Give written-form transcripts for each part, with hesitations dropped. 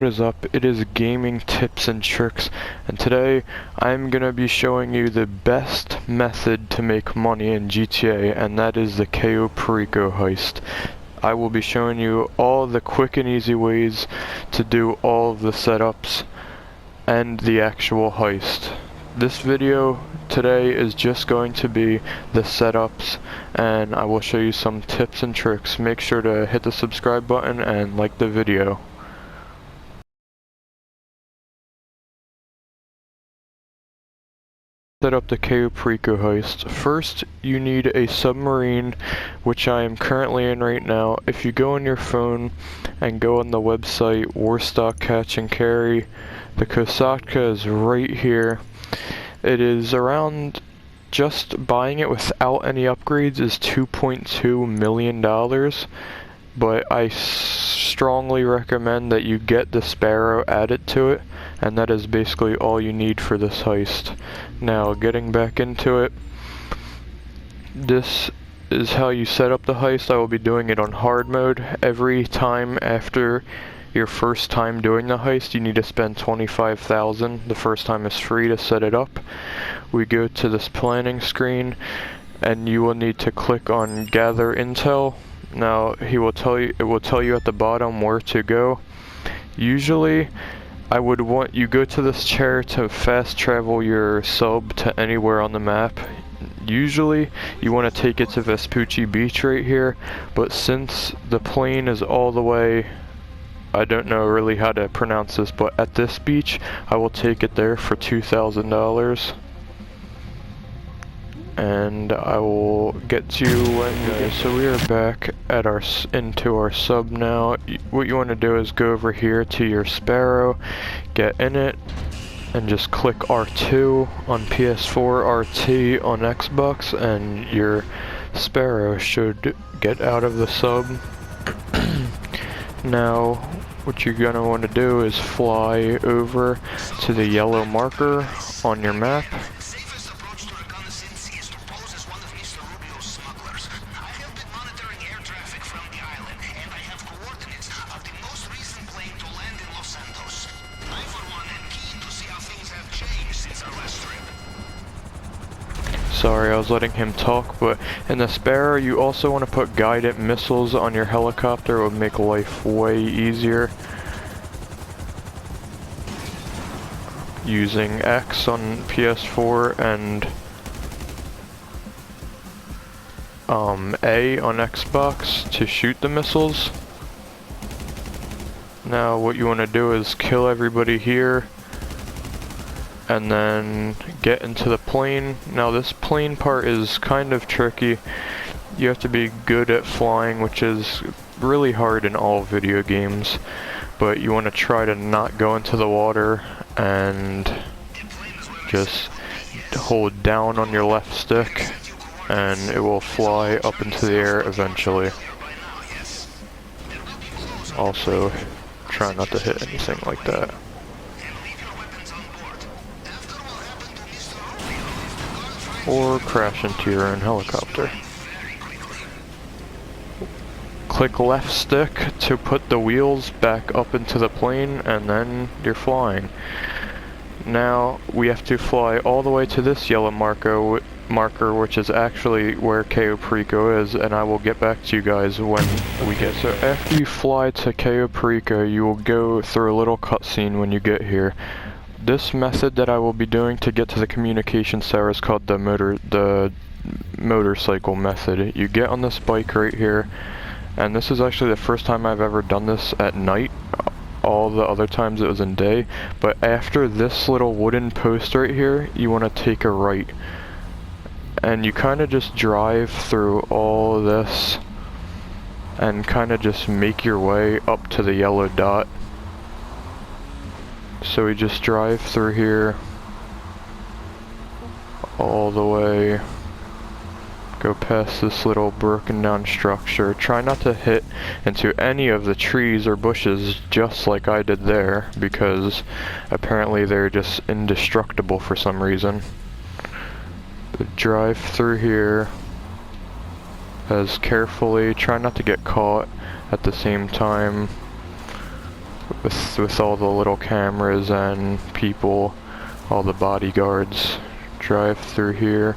What is up? It is Gaming Tips and Tricks, and today I'm gonna be showing you the best method to make money in GTA, and that is the CAYO PERICO heist. I will be showing you all the quick and easy ways to do all of the setups and the actual heist. This video today is just going to be the setups, and I will show you some tips and tricks. Make sure to hit the subscribe button and like the video. Set up the CAYO PERICO heist. First, you need a submarine, which I am currently in right now. If you go on your phone and go on the website Warstock Catch and Carry, the Kosatka is right here. It is around, just buying it without any upgrades is $2.2 million, but I strongly recommend that you get the Sparrow added to it, and that is basically all you need for this heist. Now, getting back into it, this is how you set up the heist. I will be doing it on hard mode. Every time after your first time doing the heist, you need to spend $25,000. The first time is free to set it up. We go to this planning screen, and you will need to click on Gather Intel. Now, it will tell you at the bottom where to go. Usually, I would want you go to this chair to fast travel your sub to anywhere on the map. Usually, you want to take it to Vespucci Beach right here, but since the plane is all the way, I don't know really how to pronounce this, but at this beach, I will take it there for $2,000. And I will get you when so we are back at into our sub now. What you want to do is go over here to your Sparrow, get in it, and just click R2 on PS4, RT on Xbox, and your Sparrow should get out of the sub. Now, what you're gonna want to do is fly over to the yellow marker on your map. Sorry, I was letting him talk, but in the Sparrow, you also want to put guided missiles on your helicopter. It would make life way easier. Using X on PS4 and A on Xbox to shoot the missiles. Now, what you want to do is kill everybody here, and then get into the plane. Now this plane part is kind of tricky. You have to be good at flying, which is really hard in all video games, but you want to try to not go into the water and just hold down on your left stick and it will fly up into the air eventually. Also, try not to hit anything like that. Or crash into your own helicopter. Click left stick to put the wheels back up into the plane, and then you're flying. Now we have to fly all the way to this yellow marker, which is actually where CAYO PERICO is, and I will get back to you guys when we get. So after you fly to CAYO PERICO, you will go through a little cutscene when you get here. This method that I will be doing to get to the communications tower is called the motorcycle method. You get on this bike right here, and this is actually the first time I've ever done this at night. All the other times it was in day, but after this little wooden post right here, you want to take a right. And you kind of just drive through all of this and kind of just make your way up to the yellow dot. So we just drive through here all the way, go past this little broken down structure. Try not to hit into any of the trees or bushes just like I did there, because apparently they're just indestructible for some reason. But drive through here as carefully, try not to get caught at the same time. with all the little cameras and people, all the bodyguards. Drive through here.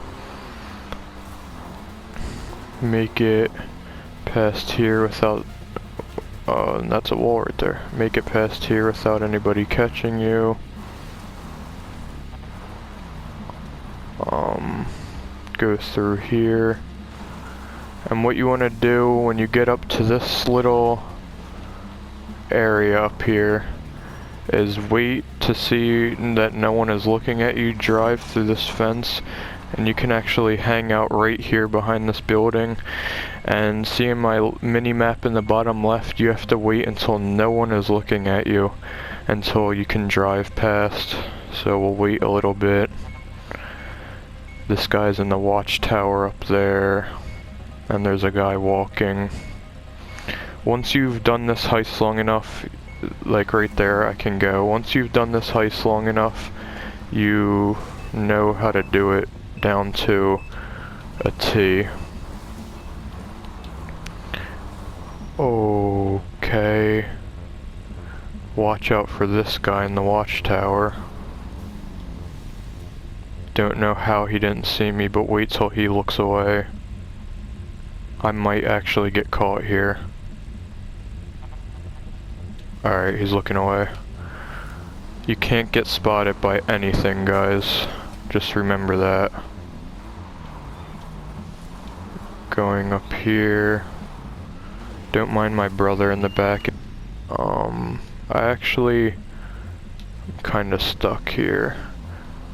Make it past here without, and that's a wall right there. Make it past here without anybody catching you. Go through here. And what you want to do when you get up to this little area up here is wait to see that no one is looking at you, drive through this fence, and you can actually hang out right here behind this building. And seeing my mini map in the bottom left, you have to wait until no one is looking at you until you can drive past. So we'll wait a little bit. This guy's in the watchtower up there, and there's a guy walking. Once you've done this heist long enough, like right there, I can go. Once you've done this heist long enough, you know how to do it down to a T. Okay. Watch out for this guy in the watchtower. Don't know how he didn't see me, but wait till he looks away. I might actually get caught here. Alright, he's looking away. You can't get spotted by anything, guys. Just remember that. Going up here. Don't mind my brother in the back. I actually am kinda stuck here.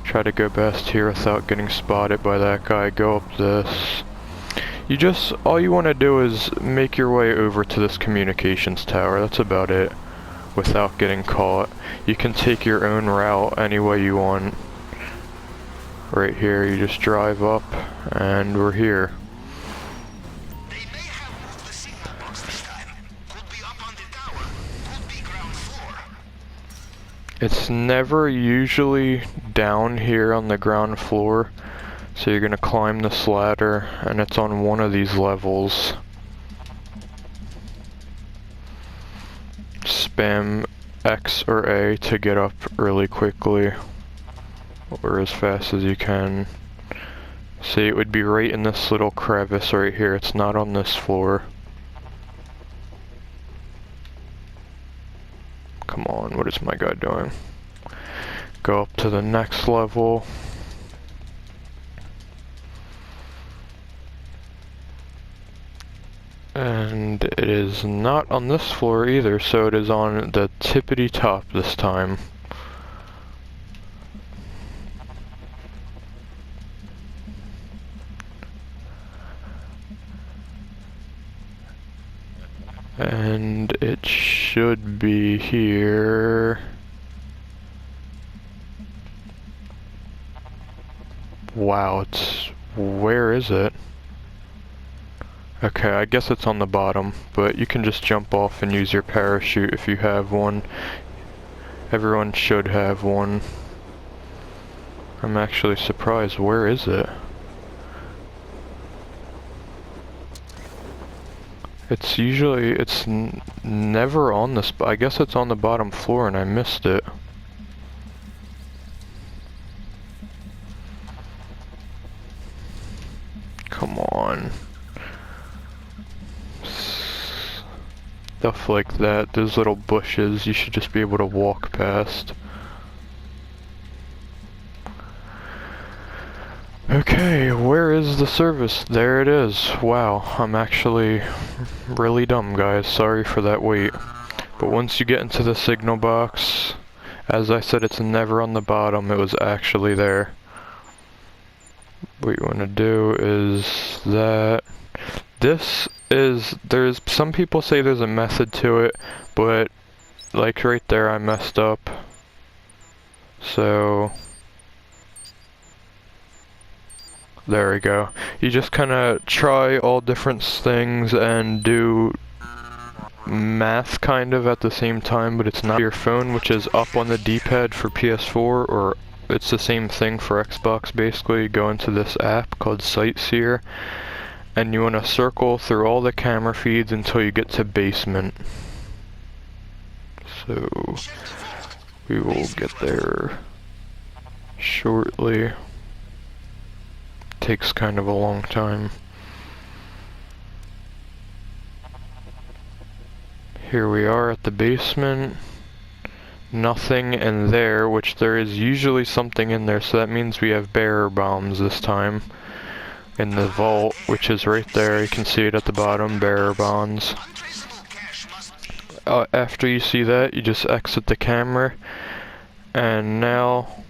Try to go past here without getting spotted by that guy. Go up this. All you want to do is make your way over to this communications tower. That's about it. Without getting caught. You can take your own route any way you want. Right here, you just drive up, and we're here. They may have moved the signal box this time. Could be up on the tower. Could be ground floor. It's never usually down here on the ground floor. So you're gonna climb this ladder, and it's on one of these levels. Spam X or A to get up really quickly, or as fast as you can. See, it would be right in this little crevice right here. It's not on this floor. Come on, what is my guy doing? Go up to the next level. And it is not on this floor either, so it is on the tippity top this time. And it should be here. Wow, where is it? Okay, I guess it's on the bottom, but you can just jump off and use your parachute if you have one. Everyone should have one. I'm actually surprised. Where is it? It's never on this, I guess it's on the bottom floor and I missed it. Come on. Stuff like that, those little bushes, you should just be able to walk past. Okay, where is the service? There it is. Wow, I'm actually really dumb, guys. Sorry for that wait. But once you get into the signal box, as I said, it's never on the bottom, it was actually there. What you want to do is that. There's some people say there's a method to it, but like right there I messed up. So there we go. You just kind of try all different things and do math kind of at the same time, but it's not your phone, which is up on the D-pad for PS4, or it's the same thing for Xbox basically. Go into this app called Sightseer, and you want to circle through all the camera feeds until you get to basement. so we will get there shortly. Takes kind of a long time. Here we are at the basement. Nothing in there, which there is usually something in there, so that means we have bearer bombs this time. In the vault, which is right there, you can see it at the bottom, bearer bonds. After you see that, you just exit the camera, and now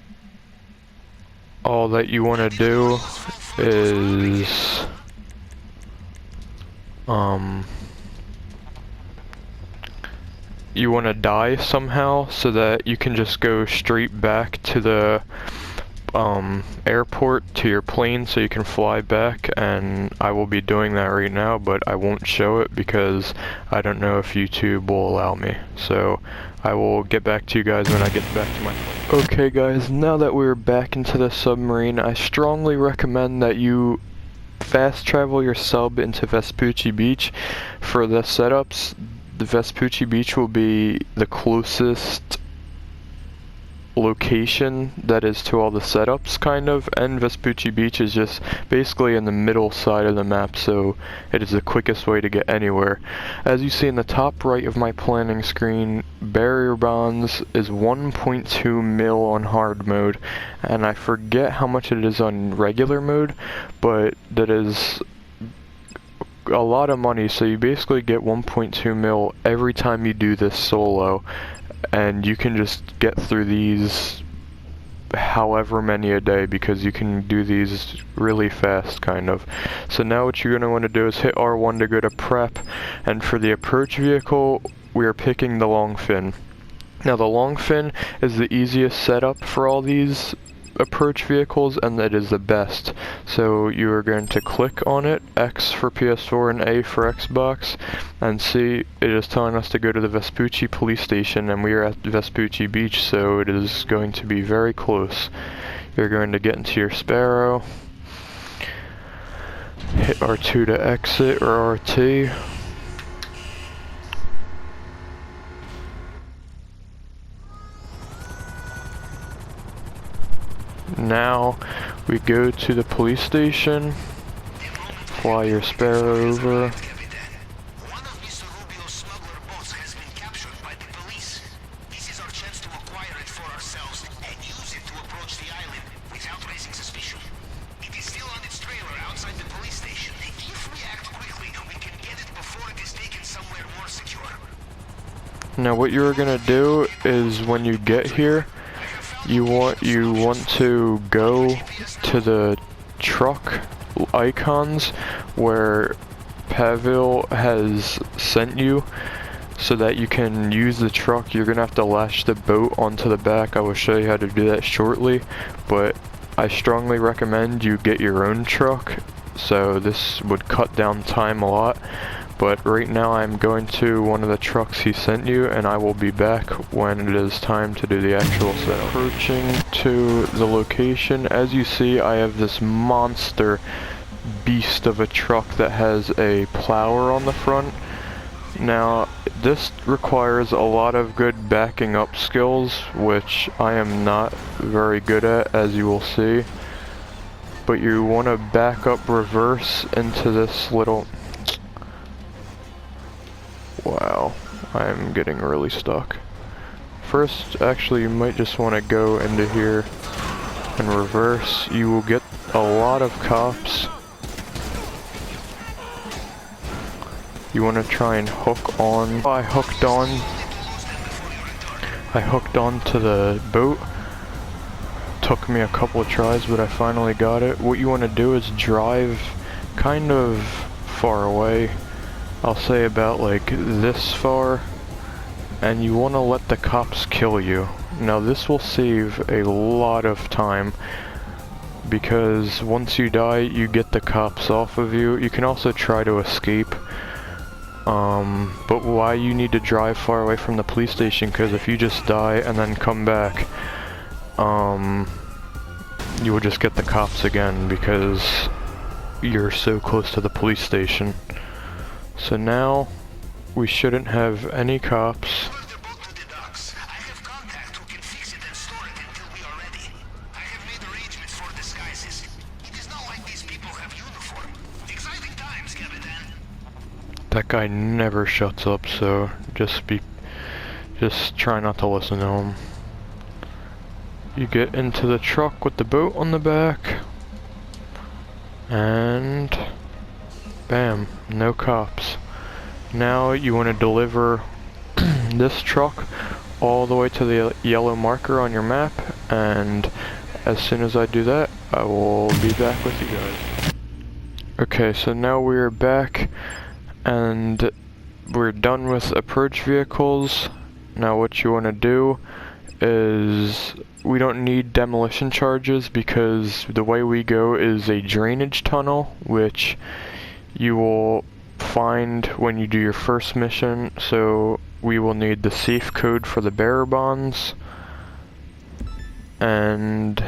all that you want to do is you want to die somehow so that you can just go straight back to the airport to your plane so you can fly back, and I will be doing that right now, but I won't show it because I don't know if YouTube will allow me. So I will get back to you guys when I get back to my plane. Okay guys, now that we're back into the submarine, I strongly recommend that you fast travel your sub into Vespucci Beach. For the setups, the Vespucci Beach will be the closest location that is to all the setups, kind of, and Vespucci Beach is just basically in the middle side of the map, so it is the quickest way to get anywhere. As you see in the top right of my planning screen, barrier bonds is 1.2 mil on hard mode, and I forget how much it is on regular mode, but that is a lot of money. So you basically get 1.2 mil every time you do this solo, and you can just get through these however many a day because you can do these really fast, kind of. So now what you're going to want to do is hit R1 to go to prep, and for the approach vehicle we are picking the long fin. Now the long fin is the easiest setup for all these approach vehicles, and that is the best. So you are going to click on it, X for PS4 and A for Xbox, and see it is telling us to go to the Vespucci police station, and we are at Vespucci Beach, so it is going to be very close. You're going to get into your Sparrow, hit R2 to exit, or RT. Now we go to the police station, fly your Sparrow over. One of Mr. Rubio's smuggler boats has been captured by the police. This is our chance to acquire it for ourselves and use it to approach the island without raising suspicion. It is still on its trailer outside the police station. If we act quickly, we can get it before it is taken somewhere more secure. Now what you're gonna do is when you get here, you want to go to the truck icons where Pavel has sent you so that you can use the truck. You're gonna have to lash the boat onto the back. I will show you how to do that shortly, but I strongly recommend you get your own truck, so this would cut down time a lot. But right now I'm going to one of the trucks he sent you, and I will be back when it is time to do the actual setup. Approaching to the location, as you see I have this monster beast of a truck that has a plower on the front. Now this requires a lot of good backing up skills, which I am not very good at, as you will see. But you want to back up reverse into this little... Wow, I'm getting really stuck. First, actually, you might just want to go into here and reverse. You will get a lot of cops. You want to try and hook on. I hooked on to the boat. Took me a couple of tries, but I finally got it. What you want to do is drive kind of far away. I'll say about like this far, and you want to let the cops kill you. Now this will save a lot of time, because once you die you get the cops off of you. You can also try to escape, but why you need to drive far away from the police station, because if you just die and then come back, you will just get the cops again because you're so close to the police station. So now we shouldn't have any cops. That guy never shuts up, so just try not to listen to him. You get into the truck with the boat on the back, and bam, no cops. Now you want to deliver this truck all the way to the yellow marker on your map, and as soon as I do that, I will be back with you guys. Okay, so now we are back, and we're done with approach vehicles. Now what you want to do is, we don't need demolition charges because the way we go is a drainage tunnel, which you will find when you do your first mission. So we will need the safe code for the bearer bonds, and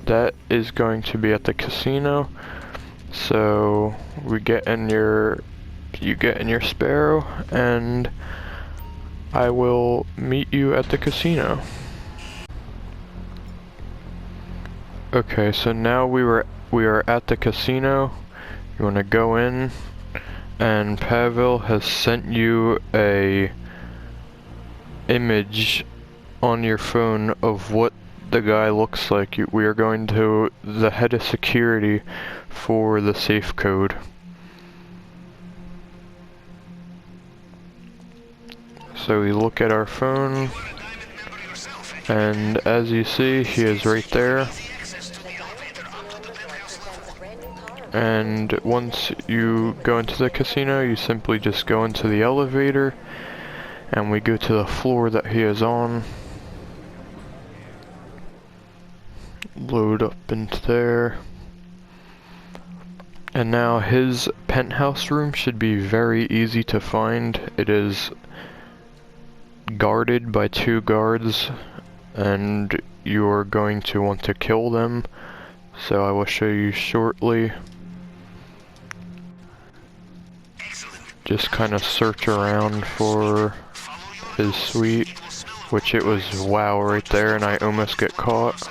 that is going to be at the casino. So you get in your Sparrow, and I will meet you at the casino. Okay, so now we are at the casino. You want to go in, and Pavel has sent you a image on your phone of what the guy looks like. We are going to the head of security for the safe code. So we look at our phone, and as you see, he is right there. And once you go into the casino, you simply just go into the elevator, and we go to the floor that he is on. Load up into there. And now his penthouse room should be very easy to find. It is guarded by 2 guards, and you're going to want to kill them. So I will show you shortly. Just kind of search around for his suite, which it was wow right there, and I almost get caught.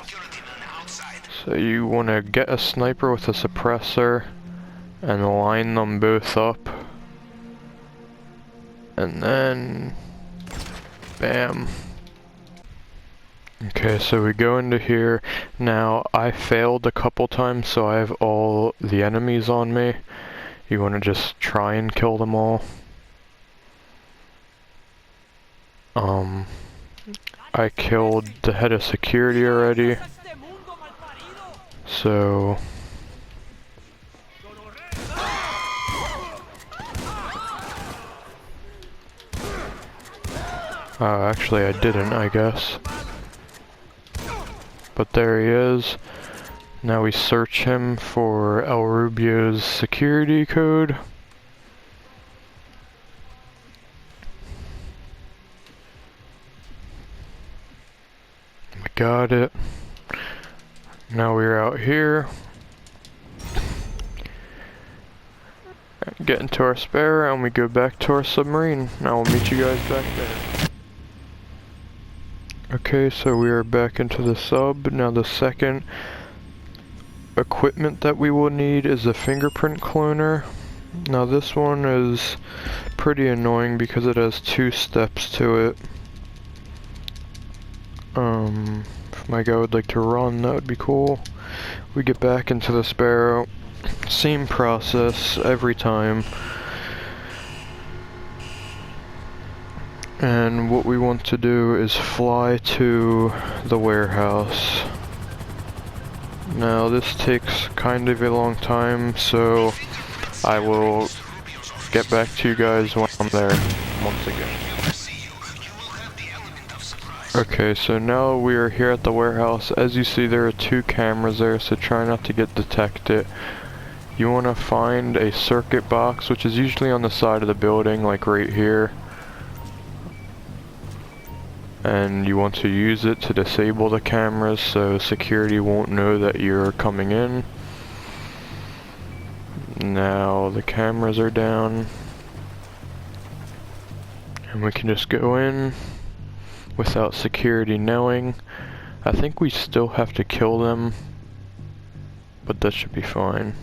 So you want to get a sniper with a suppressor and line them both up, and then bam. Okay, so we go into here. Now I failed a couple times, so I have all the enemies on me. You want to just try and kill them all. I killed the head of security already, so actually I didn't, I guess. But there he is. Now we search him for El Rubio's security code. We got it. Now we're out here. Get into our spare and we go back to our submarine. Now we'll meet you guys back there. Okay, so we are back into the sub. Now the second equipment that we will need is a fingerprint cloner. Now this one is pretty annoying because it has 2 steps to it. If my guy would like to run, that would be cool. We get back into the Sparrow. Same process every time. And what we want to do is fly to the warehouse. Now this takes kind of a long time, so I will get back to you guys when I'm there once again. Okay, so now we are here at the warehouse. As you see, there are 2 cameras there, so try not to get detected. You want to find a circuit box, which is usually on the side of the building, like right here. And you want to use it to disable the cameras so security won't know that you're coming in. Now the cameras are down, and we can just go in without security knowing. I think we still have to kill them, but that should be fine.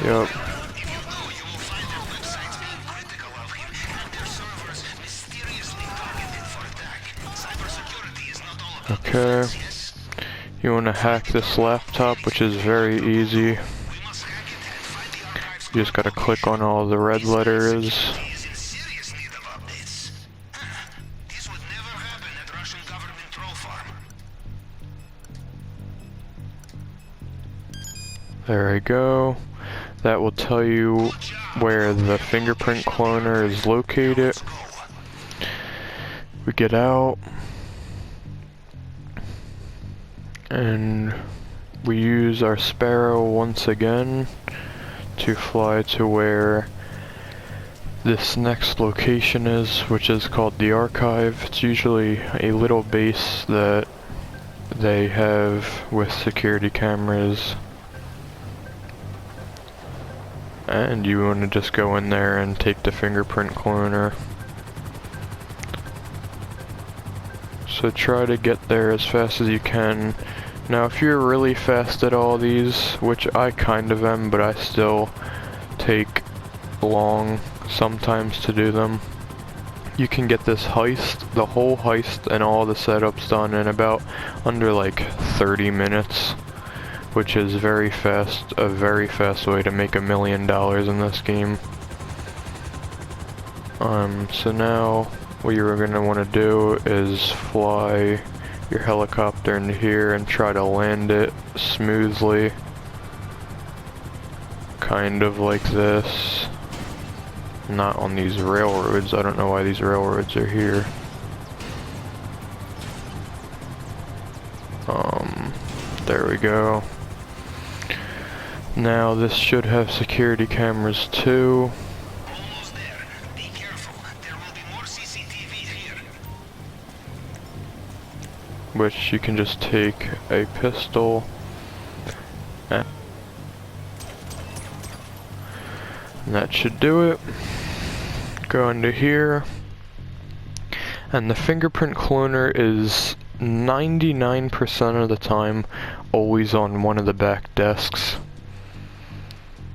Yep. If you go, you will find their websites being critical of him, and their servers mysteriously targeted for attack. Cybersecurity is not all about defense, yes? You want to hack this laptop, which is very easy. We must hack it and find the archives. You just gotta click on all the red letters. Is in serious need of updates. This would never happen at Russian government troll farm. There we go. That will tell you where the fingerprint cloner is located. We get out. And we use our Sparrow once again to fly to where this next location is, which is called the Archive. It's usually a little base that they have with security cameras. And you want to just go in there and take the fingerprint cloner. So try to get there as fast as you can. Now if you're really fast at all these, which I kind of am, but I still take long sometimes to do them, you can get this heist, the whole heist and all the setups done in about under like 30 minutes, which is very fast, a very fast way to make $1 million in this game. So now what you're going to want to do is fly your helicopter into here and try to land it smoothly. Kind of like this. Not on these railroads. I don't know why these railroads are here. There we go. Now this should have security cameras too. Almost there. Be careful. There will be more CCTV here. Which you can just take a pistol and that should do it. Go into here, and the fingerprint cloner is 99% of the time always on one of the back desks.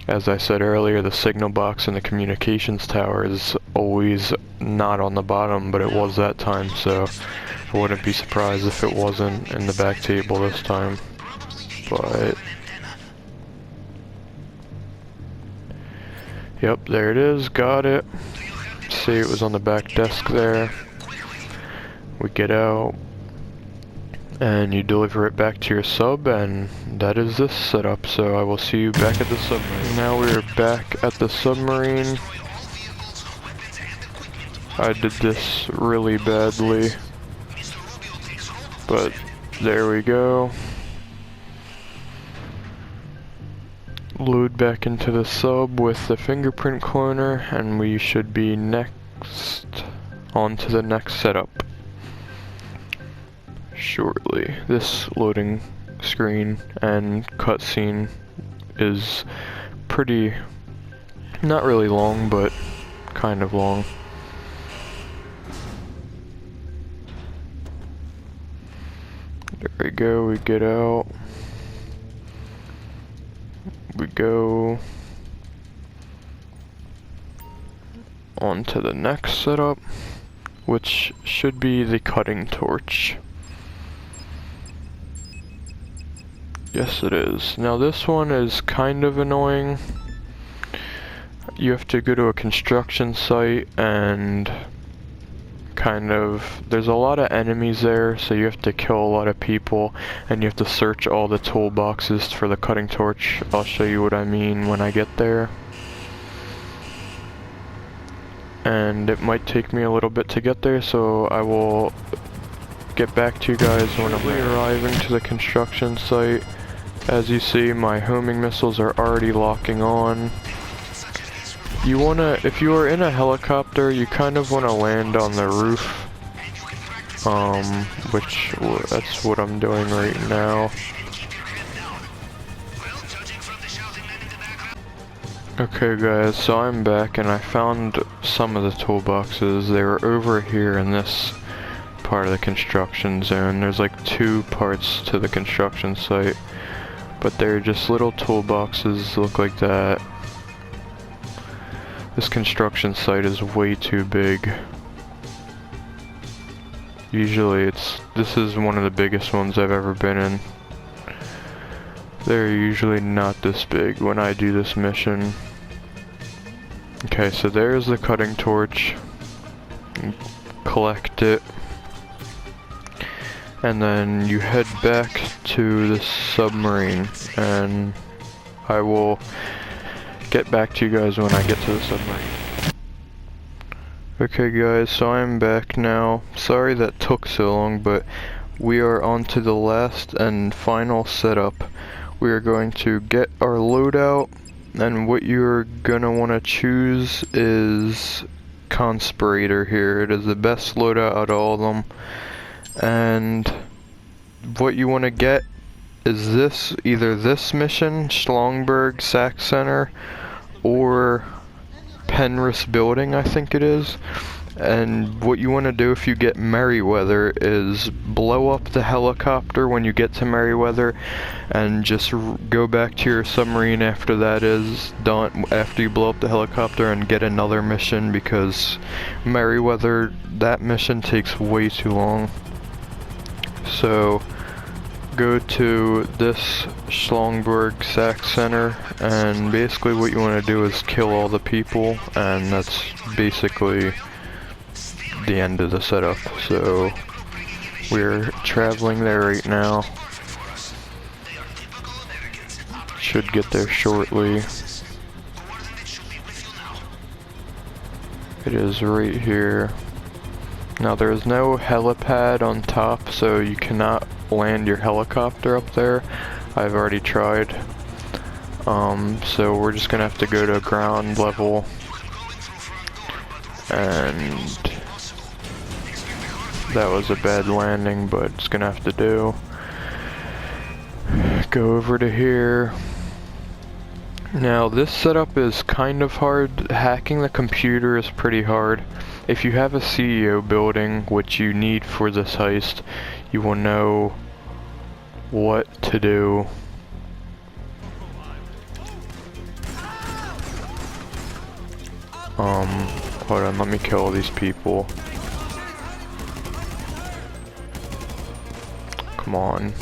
As I said earlier, the signal box in the communications tower is always not on the bottom, but it was that time, so I wouldn't be surprised if it wasn't in the back table this time. But yep, there it is, got it. See, it was on the back desk there. We get out, and you deliver it back to your sub, and that is this setup. So I will see you back at the submarine. Now we are back at the submarine. I did this really badly, but there we go. Load back into the sub with the fingerprint cloner, and we should be next on to the next setup shortly. This loading screen and cutscene is pretty, not really long, but kind of long. There we go, we get out. We go on to the next setup, which should be the cutting torch. Yes, it is. Now this one is kind of annoying. You have to go to a construction site and there's a lot of enemies there, so you have to kill a lot of people, and you have to search all the toolboxes for the cutting torch. I'll show you what I mean when I get there. And it might take me a little bit to get there, so I will get back to you guys when I'm arriving to the construction site. As you see, my homing missiles are already locking on. You wanna, if you are in a helicopter, you kind of wanna land on the roof, which, that's what I'm doing right now. Okay guys, so I'm back and I found some of the toolboxes. They were over here in this part of the construction zone. There's like 2 parts to the construction site, but they're just little toolboxes, look like that. This construction site is way too big. Usually this is one of the biggest ones I've ever been in. They're usually not this big when I do this mission. Okay, so there's the cutting torch. Collect it. And then you head back to the submarine, and I will get back to you guys when I get to the submarine. Okay guys, so I'm back now. Sorry that took so long, but we are on to the last and final setup. We are going to get our loadout, and what you're gonna want to choose is Conspirator here. It is the best loadout out of all of them. And what you want to get is this, either this mission, Schlongberg Sack Center, or Penrith Building, I think it is. And what you want to do if you get Merryweather is blow up the helicopter when you get to Merryweather, and just go back to your submarine after that is done, after you blow up the helicopter, and get another mission, because Merryweather, that mission takes way too long. So go to this Schlongberg Sack Center, and basically what you want to do is kill all the people, and that's basically the end of the setup. So we're traveling there right now. Should get there shortly. It is right here. Now there is no helipad on top, so you cannot land your helicopter up there. I've already tried. So we're just gonna have to go to ground level, and that was a bad landing, but it's gonna have to do. Go over to here. Now this setup is kind of hard. Hacking the computer is pretty hard. If you have a CAYO building, which you need for this heist, you will know what to do. Hold on, let me kill all these people. Come on.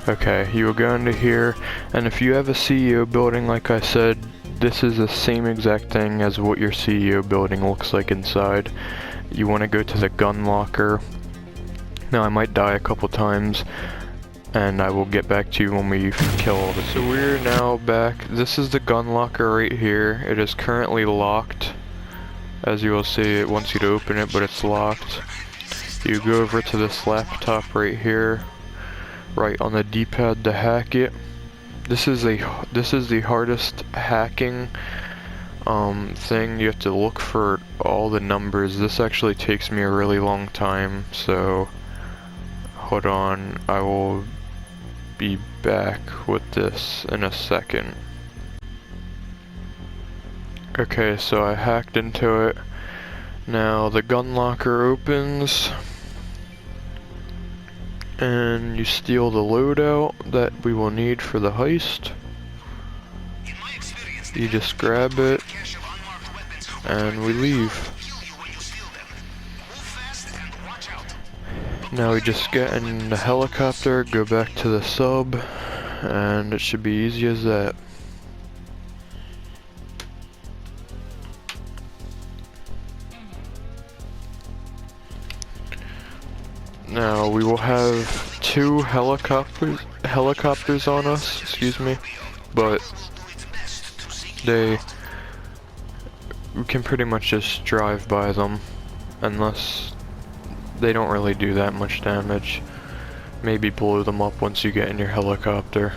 Okay, you will go into here, and if you have a CAYO building, like I said, this is the same exact thing as what your CAYO building looks like inside. You want to go to the gun locker. Now I might die a couple times, and I will get back to you when we kill all this. So we're now back. This is the gun locker right here. It is currently locked. As you will see, it wants you to open it, but it's locked. You go over to this laptop right here, right on the D-pad to hack it. This is the hardest hacking thing. You have to look for all the numbers. This actually takes me a really long time, so hold on, I will be back with this in a second. Okay, so I hacked into it. Now the gun locker opens, and you steal the loadout that we will need for the heist. You just grab it, and we leave. Now we just get in the helicopter, go back to the sub, and it should be easy as that. Now we will have 2 helicopters on us, excuse me, but we can pretty much just drive by them, unless they don't really do that much damage. Maybe blow them up once you get in your helicopter.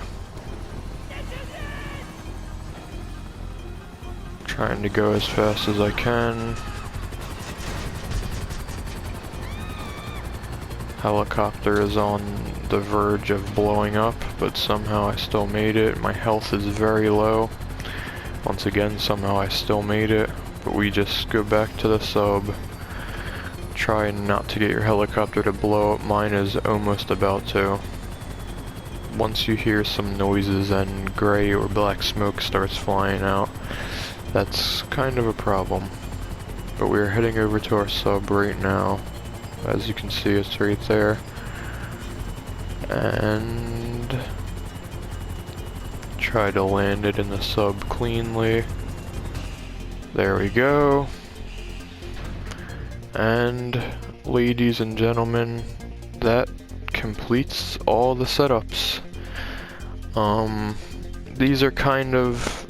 Trying to go as fast as I can. Helicopter is on the verge of blowing up, but somehow I still made it. My health is very low. Once again, somehow I still made it, but we just go back to the sub. Try not to get your helicopter to blow up. Mine is almost about to. once you hear some noises and gray or black smoke starts flying out, that's kind of a problem. But we're heading over to our sub right now. As you can see, it's right there. And try to land it in the sub cleanly. There we go. And ladies and gentlemen, that completes all the setups. These are kind of,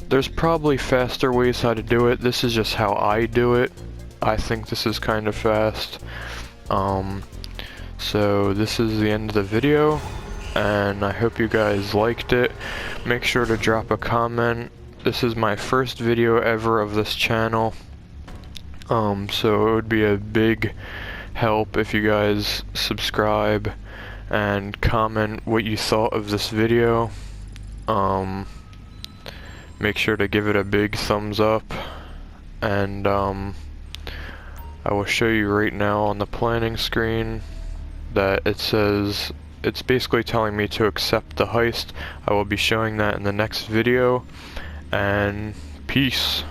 there's probably faster ways how to do it. This is just how I do it. I think this is kind of fast. So this is the end of the video, and I hope you guys liked it. Make sure to drop a comment. This is my first video ever of this channel. So it would be a big help if you guys subscribe and comment what you thought of this video. Make sure to give it a big thumbs up, and I will show you right now on the planning screen that it says, it's basically telling me to accept the heist. I will be showing that in the next video, and peace.